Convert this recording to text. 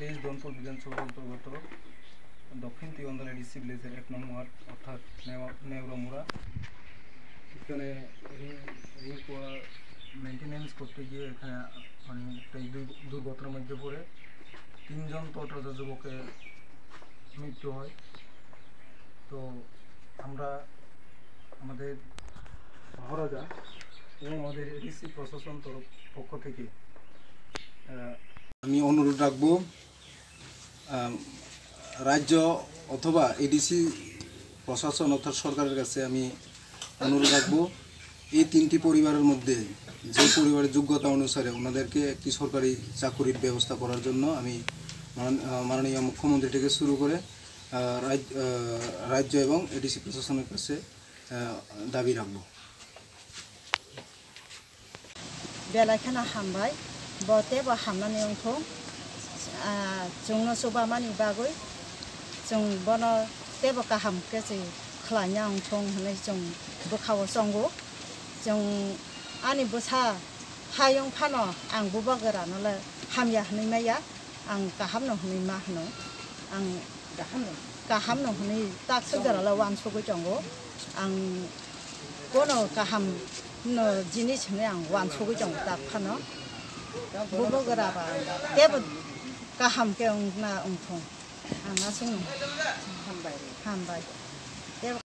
23 দনপুর বিধানসভার অন্তর্গত দক্ষিণ তিগন্দাল এডিসি ভিলেজের 1 নং ওয়ার্ড অর্থাৎ নেওরামুড়া। এখানে রিং মেনটেন্যান্স করতে গিয়ে এখানে মানে একটা দুর্ঘটনার মধ্যে পড়ে 3 জন তটরত যুবকের মৃত্যু হয়। তো আমরা আমাদের মহারাজা এবং আমাদের এডিসি প্রশাসন পক্ষ থেকে আমি অনুরোধ রাখবো রাজ্য অথবা এডিসি প্রশাসন অর্থাৎ সরকারের কাছে আমি অনুরোধ রাখবো এই 3টি পরিবারের মধ্যে যে পরিবারের যোগ্যতা অনুসারে ওনাদেরকে একটি সরকারি চাকরির ব্যবস্থা করার জন্য আমি মাননীয় মুখ্যমন্ত্রী থেকে শুরু করে রাজ্য এবং এডিসি প্রশাসনের কাছে দাবি রাখবো। बेलायखाना हामबाय बते बा हामनानै अंखौ जोंनो सुबामानि बागै जों बनो तेबो गाहाम केजि खलाanya अंथं होननाय जों बोखावो संगो जों आनि बोसा हायं फानो आं बुबागोरानोला हामया होननाय माया आं गाहामनो होननाय मा होनो आं गाहामनो होननाय ताक सुगराला वान सगै दंगो आं बनो गाहाम no jinis ne ang wan sogi jong tak phano bobo garaba tebo kaham ke ong na ong thong ang asung hambai